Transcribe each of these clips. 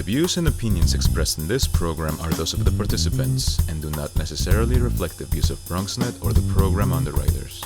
views and opinions expressed in this program are those of the participants and do not necessarily reflect the views of BronxNet or the program underwriters.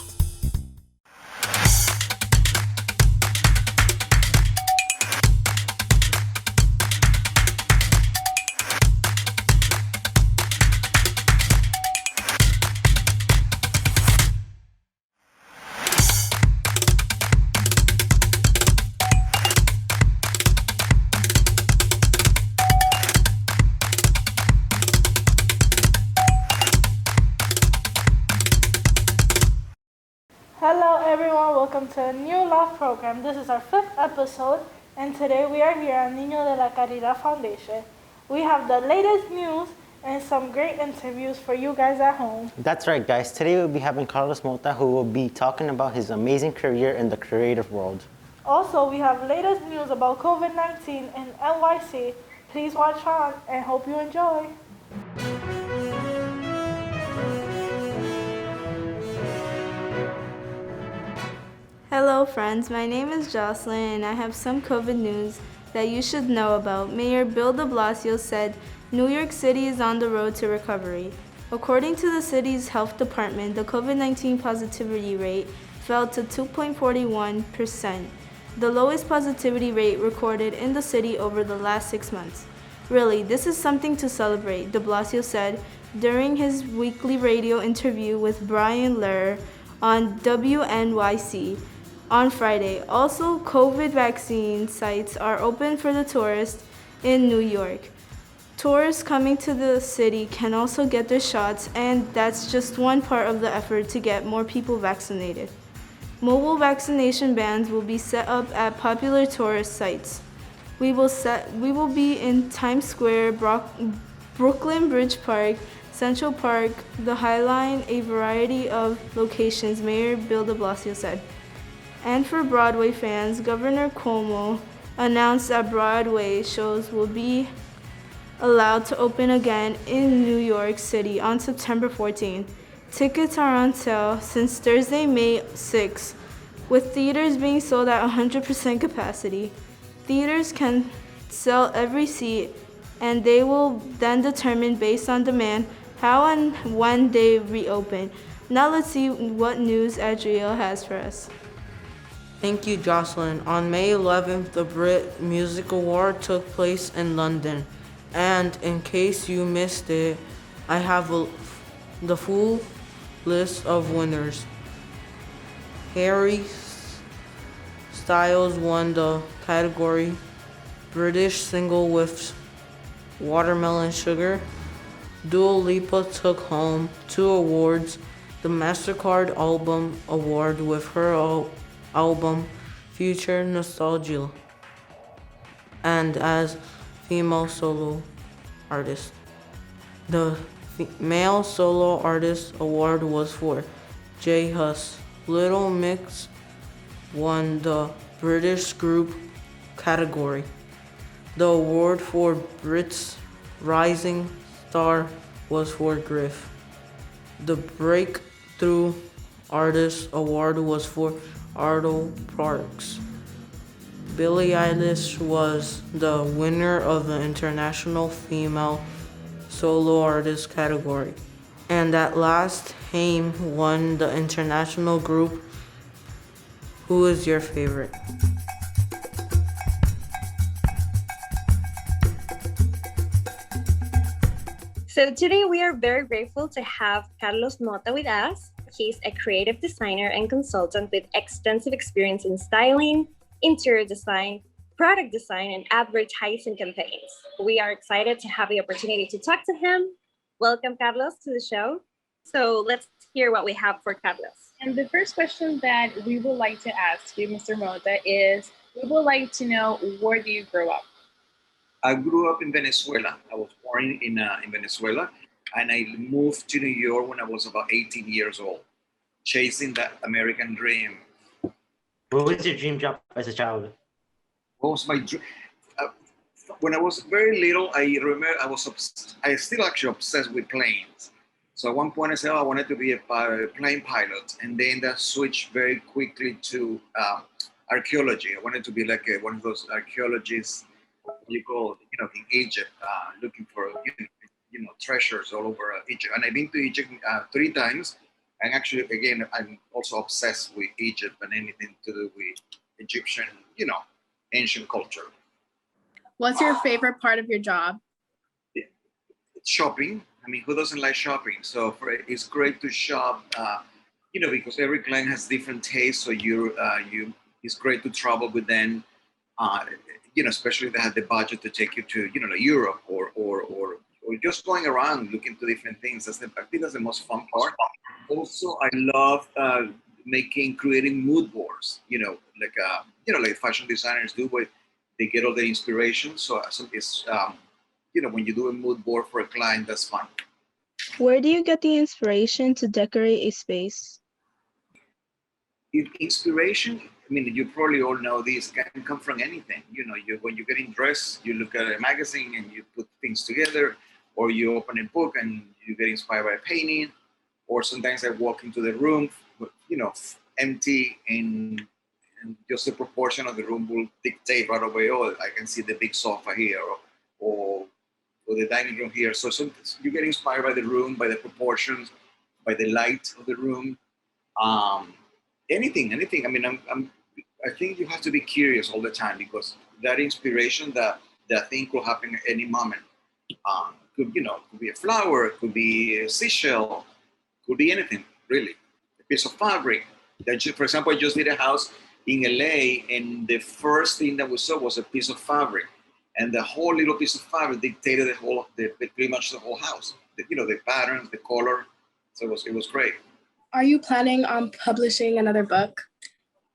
Hello everyone, welcome to a new love program. This is our 5th episode, and today we are here on Niño de la Caridad Foundation. We have the latest news and some great interviews for you guys at home. That's right, guys. Today we'll be having Carlos Mota, who will be talking about his amazing career in the creative world. Also, we have latest news about COVID-19 in NYC. Please watch on and hope you enjoy. Hello friends, my name is Jocelyn and I have some COVID news that you should know about. Mayor Bill de Blasio said New York City is on the road to recovery. According to the city's health department, the COVID-19 positivity rate fell to 2.41%, the lowest positivity rate recorded in the city over the last 6 months. Really, this is something to celebrate, de Blasio said during his weekly radio interview with Brian Lehrer on WNYC. On Friday. Also, COVID vaccine sites are open for the tourists in New York. Tourists coming to the city can also get their shots, and that's just one part of the effort to get more people vaccinated. Mobile vaccination vans will be set up at popular tourist sites. We will be in Times Square, Brooklyn Bridge Park, Central Park, the High Line, a variety of locations, Mayor Bill de Blasio said. And for Broadway fans, Governor Cuomo announced that Broadway shows will be allowed to open again in New York City on September 14. Tickets are on sale since Thursday, May 6, with theaters being sold at 100% capacity. Theaters can sell every seat, and they will then determine based on demand how and when they reopen. Now let's see what news Adriel has for us. Thank you, Jocelyn. On May 11th, the Brit Music Award took place in London. And in case you missed it, I have the full list of winners. Harry Styles won the category British Single with Watermelon Sugar. Dua Lipa took home 2 awards, the MasterCard Album Award with her album Future Nostalgia, and as female solo artist. The male solo artist award was for J Hus. Little Mix won the British group category. The award for Brits Rising Star was for Griff. The Breakthrough Artist Award was for Ardo Parks. Billie Eilish was the winner of the International Female Solo Artist category. And at last, Haim won the International Group. Who is your favorite? So today we are very grateful to have Carlos Mota with us. He's a creative designer and consultant with extensive experience in styling, interior design, product design, and advertising campaigns. We are excited to have the opportunity to talk to him. Welcome, Carlos, to the show. So let's hear what we have for Carlos. And the first question that we would like to ask you, Mr. Mota, is we would like to know, where do you grow up? I grew up in Venezuela. I was born in Venezuela, and I moved to New York when I was about 18 years old, chasing that American dream. What was your dream job as a child? What was my dream? When I was very little, I remember I still actually obsessed with planes. So at one point I said, I wanted to be a plane pilot, and then that switched very quickly to archaeology. I wanted to be like one of those archaeologists you go, in Egypt, looking for, treasures all over Egypt. And I've been to Egypt 3 times. And actually, again, I'm also obsessed with Egypt and anything to do with Egyptian, ancient culture. What's your favorite part of your job? Shopping. I mean, who doesn't like shopping? So it's great to shop, because every client has different tastes. So it's great to travel with them. Especially if they have the budget to take you to, like Europe or just going around looking to different things. I think that's the most fun part. Also, I love creating mood boards. Like fashion designers do, where they get all the inspiration. So it's when you do a mood board for a client, that's fun. Where do you get the inspiration to decorate a space? Inspiration, I mean, you probably all know this, can come from anything. When you're getting dressed, you look at a magazine and you put things together, or you open a book and you get inspired by a painting, or sometimes I walk into the room, empty, and just the proportion of the room will dictate right away, oh, I can see the big sofa here, or the dining room here. So you get inspired by the room, by the proportions, by the light of the room. Anything. I mean, I think you have to be curious all the time, because that inspiration, that thing could happen at any moment. Could be a flower, could be a seashell, could be anything, really. A piece of fabric. For example, I just did a house in LA, and the first thing that we saw was a piece of fabric. And the whole little piece of fabric dictated pretty much the whole house. The patterns, the color. So it was great. Are you planning on publishing another book?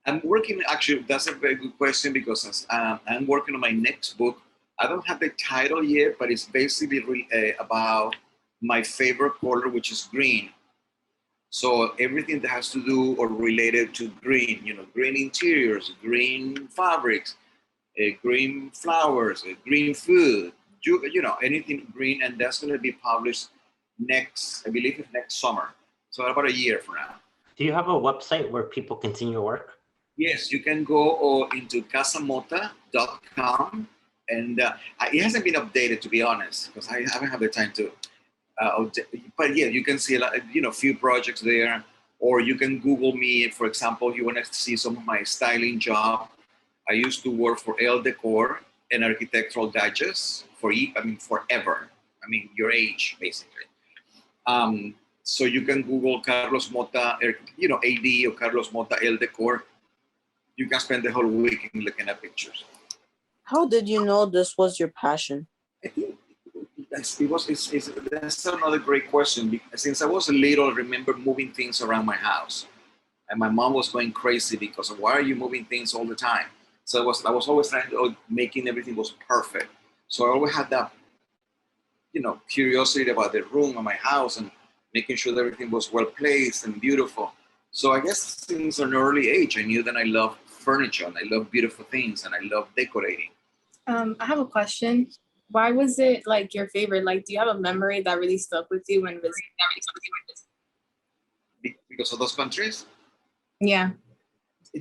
I'm working, actually, that's a very good question, because I'm working on my next book. I don't have the title yet, but it's basically about my favorite color, which is green. So everything that has to do or related to green, green interiors, green fabrics, green flowers, green food, anything green, and that's going to be published I believe it's next summer. So about a year from now. Do you have a website where people continue your work? Yes, you can go into casamota.com, and it hasn't been updated, to be honest, because I haven't had the time to. But yeah, you can see a few projects there, or you can Google me. For example, you want to see some of my styling job. I used to work for Elle Decor and Architectural Digest forever. I mean, your age, basically. So you can Google Carlos Mota, AD, or Carlos Mota Elle Decor. You can spend the whole week looking at pictures. How did you know this was your passion? I think that's another great question. Since I was little, I remember moving things around my house. And my mom was going crazy because of, why are you moving things all the time? So I was always trying to, making everything was perfect. So I always had that, curiosity about the room of my house and making sure that everything was well placed and beautiful. So I guess since an early age, I knew that I love furniture and I love beautiful things and I love decorating. I have a question. Why was it like your favorite? Like, do you have a memory that really stuck with you when visiting? Because of those countries? Yeah.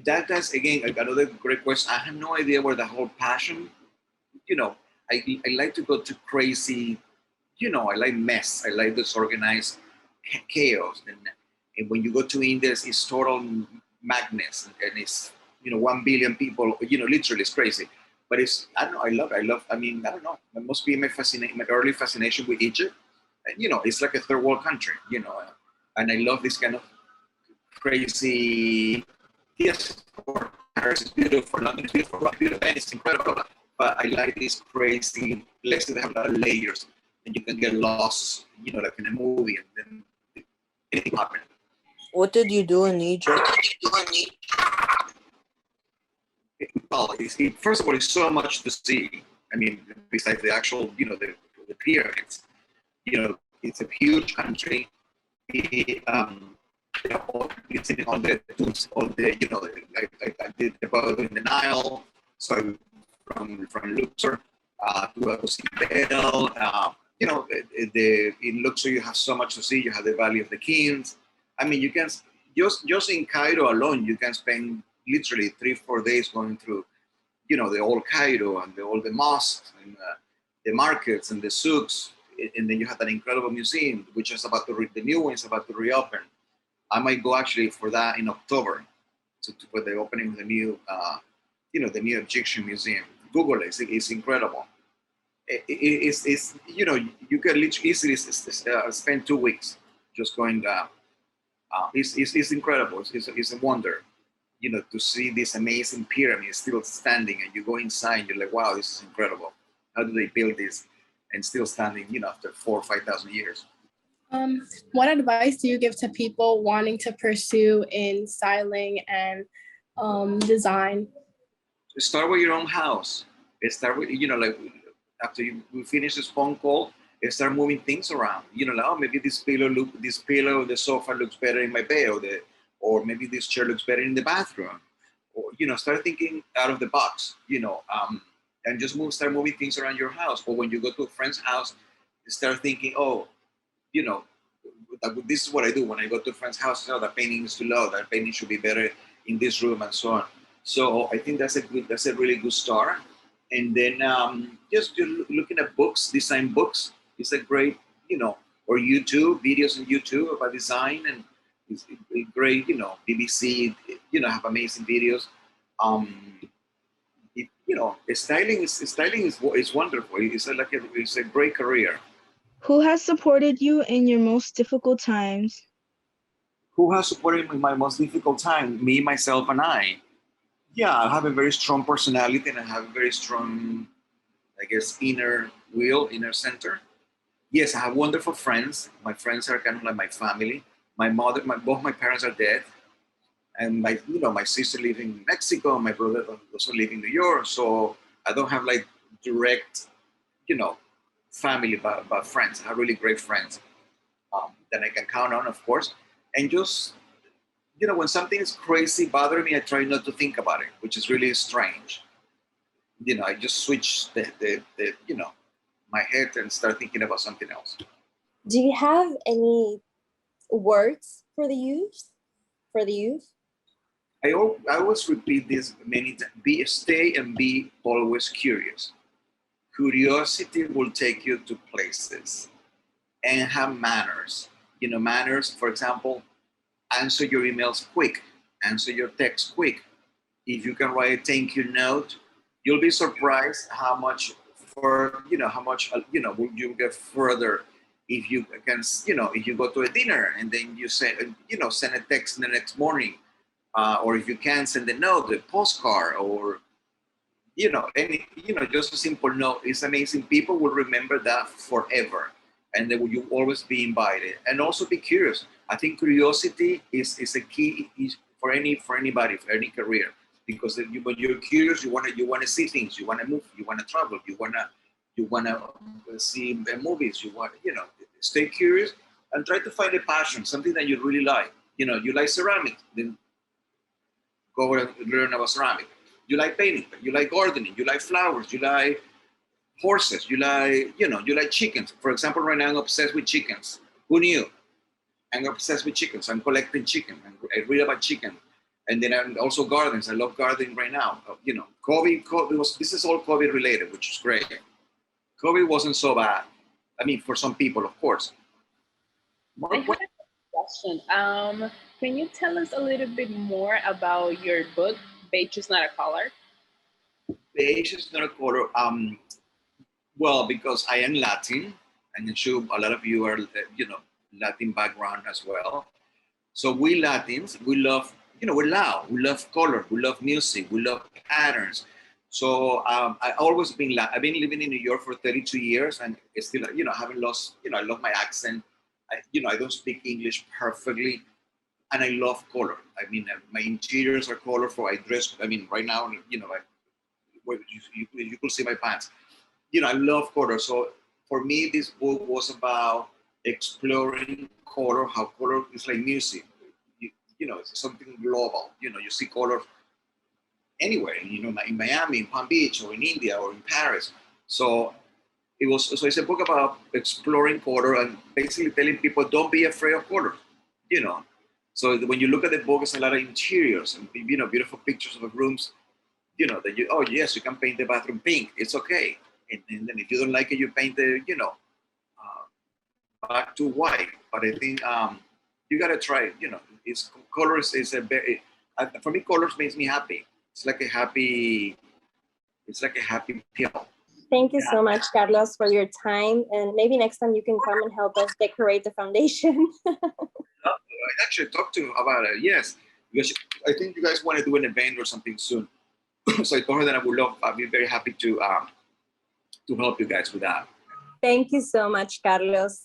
That's again another great question. I have no idea where the whole passion, I like to go to crazy, I like mess. I like disorganized chaos. And when you go to India, it's total madness. And it's, 1 billion people, literally it's crazy. But I don't know, I love, I don't know. It must be my early fascination with Egypt. It's like a third world country, and I love this kind of crazy, yes, Paris is beautiful, London is beautiful, it's incredible. But I like these crazy places that have a lot of layers and you can get lost, like in a movie, and then anything happen. What did you do in Egypt? Well, first of all, it's so much to see. I mean, besides the actual, the pyramids, it's a huge country. It's in all the, I did the boat in the Nile, so from Luxor to Abu Simbel. In Luxor you have so much to see. You have the Valley of the Kings. I mean, you can just in Cairo alone, you can spend literally 3-4 days going through the old Cairo and all the mosques and the markets and the souks. And then you have that incredible museum, which is the new one is about to reopen. I might go actually for that in October for the opening of the new, the new Egyptian museum. Google it, it's incredible. It's you can literally easily spend 2 weeks just going down. It's incredible. It's a wonder, to see this amazing pyramid still standing, and you go inside, and you're like, wow, this is incredible. How do they build this and still standing, after 4,000 or 5,000 years? What advice do you give to people wanting to pursue in styling and design? Start with your own house. Start with, like after we finish this phone call, start moving things around. Like, oh, maybe this pillow, the sofa looks better in my bed, or maybe this chair looks better in the bathroom. Or, start thinking out of the box, and just start moving things around your house. Or when you go to a friend's house, start thinking, oh, this is what I do when I go to a friend's house. Oh, that painting is too low. That painting should be better in this room, and so on. So I think that's a really good start. And then just looking at books, design books is a great, or YouTube videos on YouTube about design, and it's great. BBC, have amazing videos. Styling is wonderful. It's a great career. Who has supported you in your most difficult times? Who has supported me in my most difficult time? Me, myself, and I. Yeah, I have a very strong personality, and I have a very strong, I guess, inner center. Yes, I have wonderful friends. My friends are kind of like my family. My mother, both my parents are dead, and my sister lives in Mexico. My brother also lives in New York. So I don't have like direct, family, but friends. I have really great friends that I can count on, of course. And just, when something is crazy bothering me, I try not to think about it, which is really strange. I just switch my head and start thinking about something else. Do you have any words for the youth? I always repeat this many times. Stay and be always curious. Curiosity will take you to places, and have manners. Manners, for example, answer your emails quick, answer your texts quick. If you can write a thank you note, you'll be surprised how much you get further if you can, if you go to a dinner and then you send a text the next morning, or if you can send a note, a postcard, or just a simple note. It's amazing. People will remember that forever, and then you always be invited. And also be curious. I think curiosity is a key for anybody, for any career, because when you're curious, you want to see things, you want to move, you want to travel, you want to see movies, you want stay curious and try to find a passion, something that you really like. You like ceramics, then go and learn about ceramics. You like painting, you like gardening, you like flowers, you like horses, you like chickens. For example, right now I'm obsessed with chickens. Who knew? I'm obsessed with chickens. I'm collecting chicken. I read about chicken. And then I'm also gardens. I love gardening right now. This is all COVID related, which is great. COVID wasn't so bad. I mean, for some people, of course. I have a question. Can you tell us a little bit more about your book, Beige is Not a Color? Beige is not a color. Well, because I am Latin, and I'm sure a lot of you are, Latin background as well. So we Latins, we love, we're loud. We love color. We love music. We love patterns. So I've been living in New York for 32 years, and it's still, I haven't lost, I love my accent. I don't speak English perfectly, and I love color. I mean, my interiors are colorful. I dress, right now, you could see my pants. I love color. So for me, this book was about exploring color, how color is like music. It's something global. You see color anywhere, in Miami, in Palm Beach, or in India, or in Paris. So it's a book about exploring color and basically telling people, don't be afraid of color. So when you look at the book, it's a lot of interiors and beautiful pictures of the rooms. that you, oh yes, you can paint the bathroom pink. It's okay. And then if you don't like it, you paint the, back to white. But I think you gotta try. It's colors is a very for me. Colors makes me happy. It's like a happy. It's like a happy pill. Thank you so much, Carlos, for your time. And maybe next time you can come and help us decorate the foundation. I actually talked to her about it. Yes, because I think you guys want to do an event or something soon. So I told her that I'd be very happy to help you guys with that. Thank you so much, Carlos.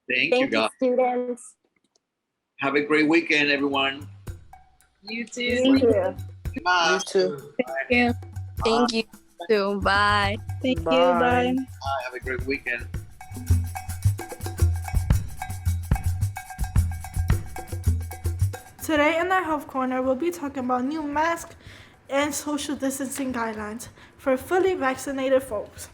Thank you, guys. Students. Have a great weekend, everyone. You too. You too. Bye. You too. Thank you. Thank you too. Bye. Thank you. Bye. Bye. Have a great weekend. Today in our health corner, we'll be talking about new mask and social distancing guidelines for fully vaccinated folks.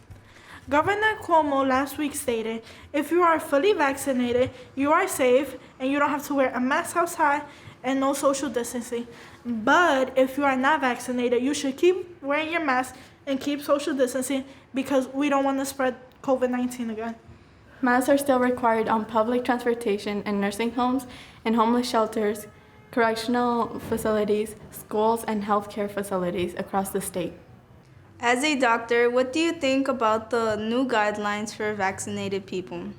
Governor Cuomo last week stated, if you are fully vaccinated, you are safe and you don't have to wear a mask outside and no social distancing. But if you are not vaccinated, you should keep wearing your mask and keep social distancing because we don't want to spread COVID-19 again. Masks are still required on public transportation and nursing homes and homeless shelters, correctional facilities, schools, and healthcare facilities across the state. As a doctor, what do you think about the new guidelines for vaccinated people?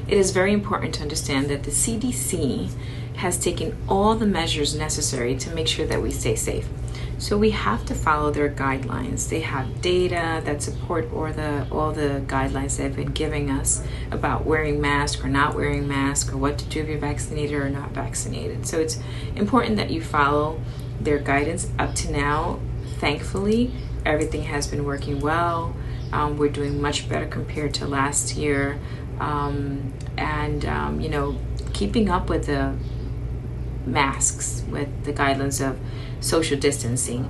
It is very important to understand that the CDC has taken all the measures necessary to make sure that we stay safe. So we have to follow their guidelines. They have data that support all the guidelines they've been giving us about wearing masks or not wearing masks or what to do if you're vaccinated or not vaccinated. So it's important that you follow their guidance. Up to now, thankfully, everything has been working well. We're doing much better compared to last year. Keeping up with the masks, with the guidelines of social distancing,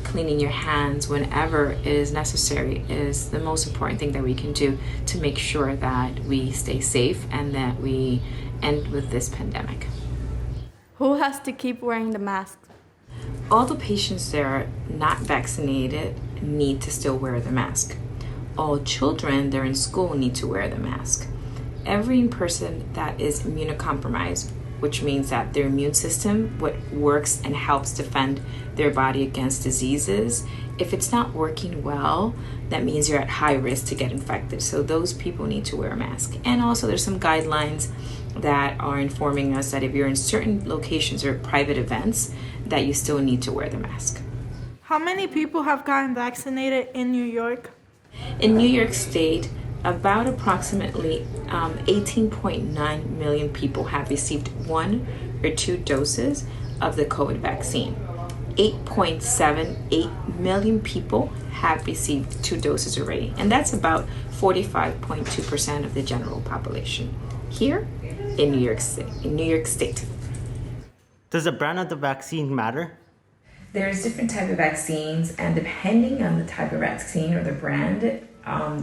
cleaning your hands whenever is necessary is the most important thing that we can do to make sure that we stay safe and that we end with this pandemic. Who has to keep wearing the mask? All the patients that are not vaccinated need to still wear the mask. All children that are in school need to wear the mask. Every person that is immunocompromised, which means that their immune system, what works and helps defend their body against diseases, if it's not working well, that means you're at high risk to get infected. So those people need to wear a mask. And also there's some guidelines that are informing us that if you're in certain locations or private events, that you still need to wear the mask. How many people have gotten vaccinated in New York? In New York State, about approximately 18.9 million people have received 1 or 2 doses of the COVID vaccine. 8.78 million people have received 2 doses already, and that's about 45.2% of the general population here in New York State. Does the brand of the vaccine matter? There's different type of vaccines, and depending on the type of vaccine or the brand,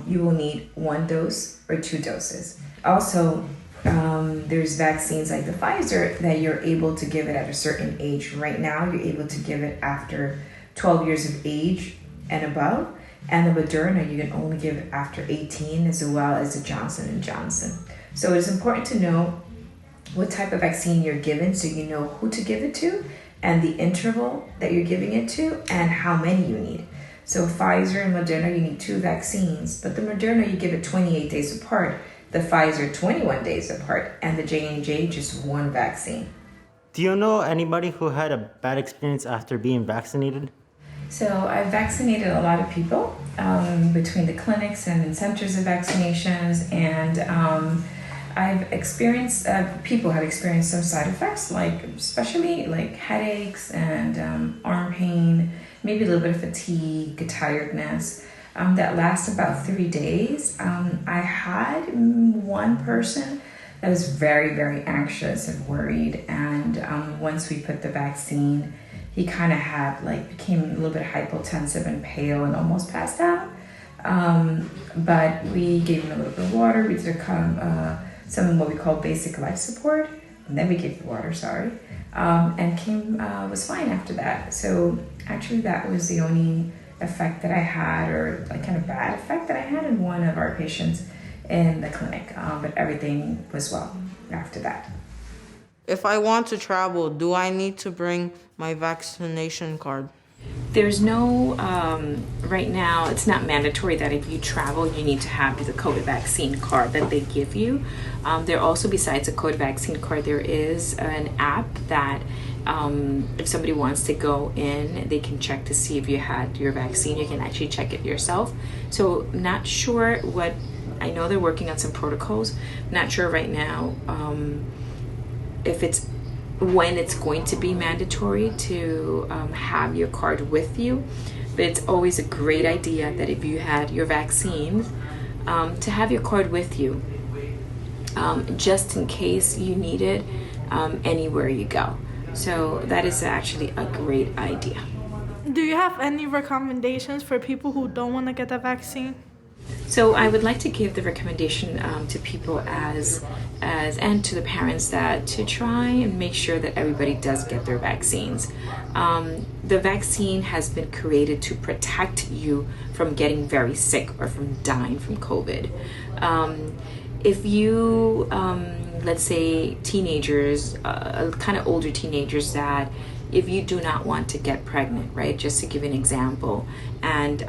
you will need 1 dose or 2 doses. Also, there's vaccines like the Pfizer that you're able to give it at a certain age. Right now, you're able to give it after 12 years of age and above. And the Moderna, you can only give it after 18, as well as the Johnson & Johnson. So it's important to know what type of vaccine you're given so you know who to give it to and the interval that you're giving it to and how many you need. So Pfizer and Moderna, you need 2 vaccines, but the Moderna, you give it 28 days apart, the Pfizer 21 days apart, and the J&J just 1 vaccine. Do you know anybody who had a bad experience after being vaccinated? So I've vaccinated a lot of people between the clinics and in centers of vaccinations, and I've experienced, people have experienced some side effects, like especially like headaches and arm pain, maybe a little bit of fatigue, tiredness, that lasts about 3 days. I had one person that was very, very anxious and worried, and once we put the vaccine, he kind of became a little bit hypotensive and pale and almost passed out. But we gave him a little bit of water. We did some what we call basic life support. and then we gave the water, sorry, and came was fine after that. So actually that was the only effect that I had, or like kind of bad effect that I had in one of our patients in the clinic, but everything was well after that. If I want to travel, do I need to bring my vaccination card? There's no, right now, it's not mandatory that if you travel, you need to have the COVID vaccine card that they give you. There also, besides a COVID vaccine card, there is an app that if somebody wants to go in, they can check to see if you had your vaccine. You can actually check it yourself. So not sure what, I know they're working on some protocols. Not sure right now if it's when it's going to be mandatory to have your card with you, but it's always a great idea that if you had your vaccines, to have your card with you, just in case you need it anywhere you go. So that is actually a great idea. Do you have any recommendations for people who don't want to get the vaccine? So I would like to give the recommendation to people as and to the parents that to try and make sure that everybody does get their vaccines. The vaccine has been created to protect you from getting very sick or from dying from COVID. If you, let's say teenagers, kind of older teenagers that if you do not want to get pregnant, right? Just to give an example, and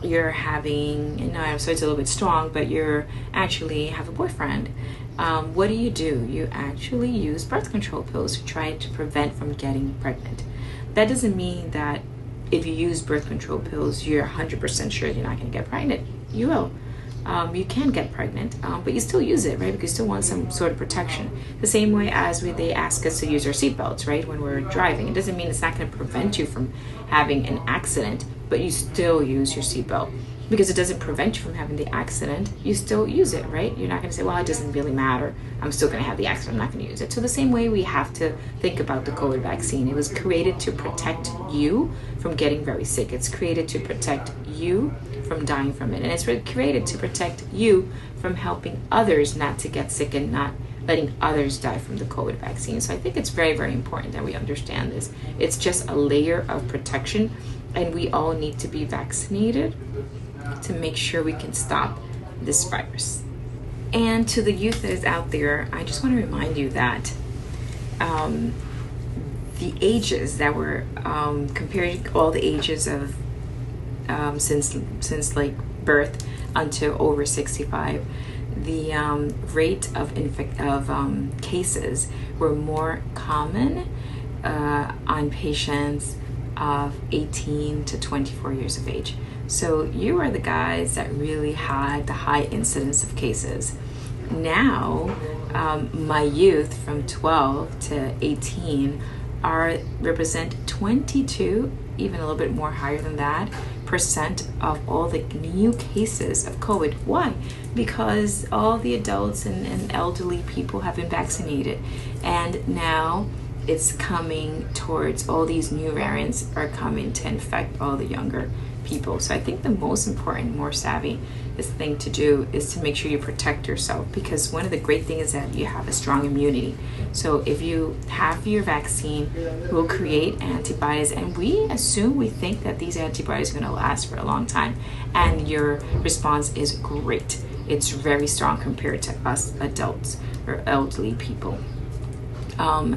you're having, and I'm sorry it's a little bit strong, but you're actually have a boyfriend. What do? You actually use birth control pills to try to prevent from getting pregnant. That doesn't mean that if you use birth control pills, you're 100% sure you're not going to get pregnant. You will. You can get pregnant, but you still use it, right? Because you still want some sort of protection. The same way as they ask us to use our seatbelts, right? When we're driving. It doesn't mean it's not going to prevent you from having an accident, but you still use your seatbelt. Because it doesn't prevent you from having the accident, you still use it, right? You're not going to say, well, it doesn't really matter. I'm still going to have the accident. I'm not going to use it. So the same way we have to think about the COVID vaccine. It was created to protect you from getting very sick. It's created to protect you from dying from it. And it's created to protect you from helping others not to get sick and not letting others die from the COVID vaccine. So I think it's very, very important that we understand this. It's just a layer of protection, and we all need to be vaccinated to make sure we can stop this virus. And to the youth that is out there, I just want to remind you that the ages that were comparing all the ages of since like birth until over 65, the rate of cases were more common on patients of 18 to 24 years of age. So you are the guys that really had the high incidence of cases. Now, my youth from 12 to 18 represent 22, even a little bit more higher than that, percent of all the new cases of COVID. Why? Because all the adults and elderly people have been vaccinated, and now it's coming towards all these new variants are coming to infect all the younger people. So I think the most important, more savvy thing to do is to make sure you protect yourself, because one of the great things is that you have a strong immunity. So if you have your vaccine, it will create antibodies, and we think that these antibodies are going to last for a long time, and your response is great. It's very strong compared to us adults or elderly people.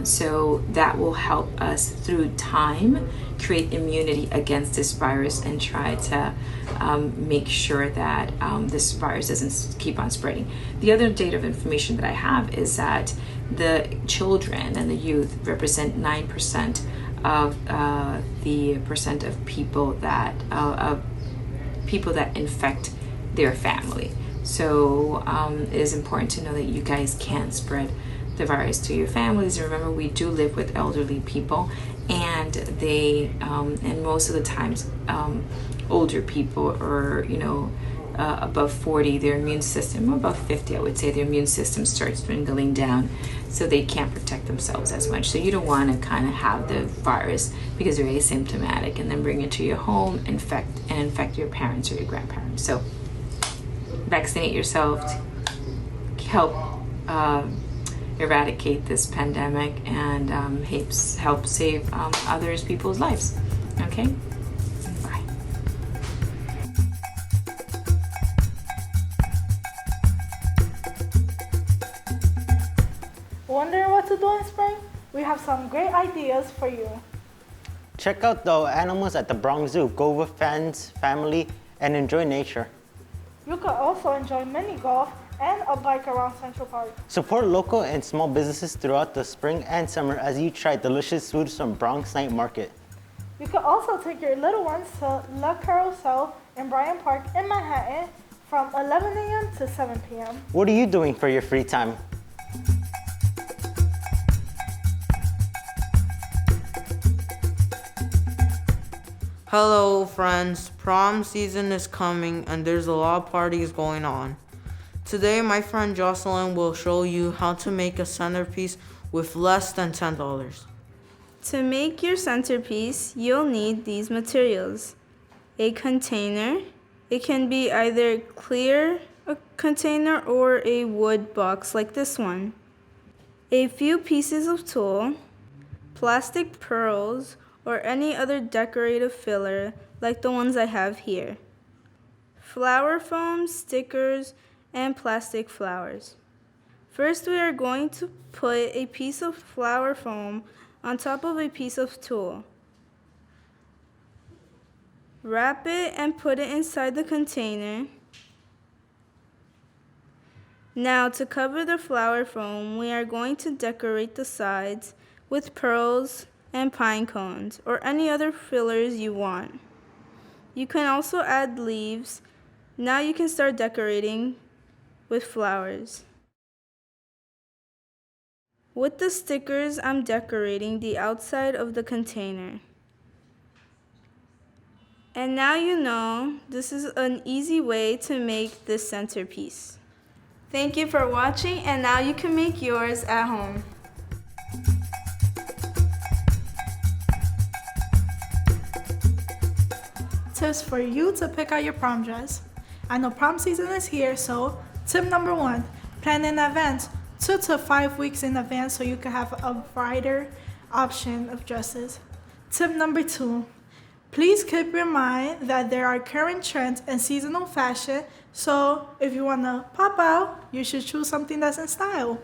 So that will help us through time create immunity against this virus and try to make sure that this virus doesn't keep on spreading. The other data of information that I have is that the children and the youth represent 9% of the percent of people that infect their family. So it is important to know that you guys can't spread the virus to your families. Remember, we do live with elderly people, and they and most of the times older people, or above 40, their immune system, above 50 I would say, their immune system starts dwindling down, so they can't protect themselves as much. So you don't want to kind of have the virus because they're asymptomatic and then bring it to your home, infect your parents or your grandparents. So vaccinate yourself to help eradicate this pandemic and help save others people's lives. Okay? Bye. Wondering what to do in spring? We have some great ideas for you. Check out the animals at the Bronx Zoo. Go with friends, family, and enjoy nature. You could also enjoy mini golf and a bike around Central Park. Support local and small businesses throughout the spring and summer as you try delicious foods from Bronx Night Market. You could also take your little ones to La Carousel in Bryant Park in Manhattan from 11 a.m. to 7 p.m. What are you doing for your free time? Hello friends, prom season is coming and there's a lot of parties going on. Today my friend Jocelyn will show you how to make a centerpiece with less than $10. To make your centerpiece, you'll need these materials. A container. It can be either clear a container or a wood box like this one. A few pieces of tulle, plastic pearls, or any other decorative filler like the ones I have here. Flower foam, stickers, and plastic flowers. First, we are going to put a piece of flower foam on top of a piece of tulle. Wrap it and put it inside the container. Now, to cover the flower foam, we are going to decorate the sides with pearls and pine cones, or any other fillers you want. You can also add leaves. Now you can start decorating with flowers. With the stickers, I'm decorating the outside of the container. And now you know this is an easy way to make this centerpiece. Thank you for watching, and now you can make yours at home. Tips for you to pick out your prom dress. I know prom season is here, so tip number 1, plan in advance, 2 to 5 weeks in advance so you can have a wider option of dresses. Tip number 2, please keep in mind that there are current trends and seasonal fashion, so if you want to pop out, you should choose something that's in style.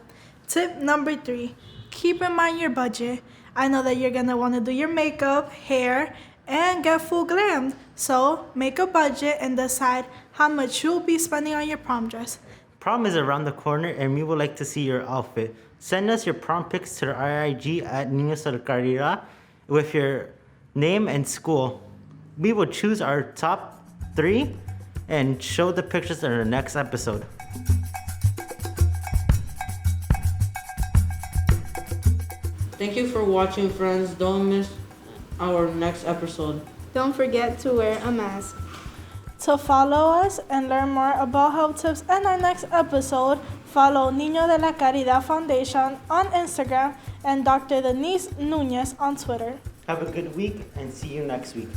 Tip number 3, keep in mind your budget. I know that you're going to want to do your makeup, hair, and get full glammed. So make a budget and decide how much you'll be spending on your prom dress. Prom is around the corner and we would like to see your outfit. Send us your prom pics to our IG at Niño de Caridad with your name and school. We will choose our top 3 and show the pictures in our next episode. Thank you for watching, friends. Don't miss our next episode. Don't forget to wear a mask. To follow us and learn more about health tips in our next episode, follow Niño de la Caridad Foundation on Instagram and Dr. Denise Nunez on Twitter. Have a good week and see you next week.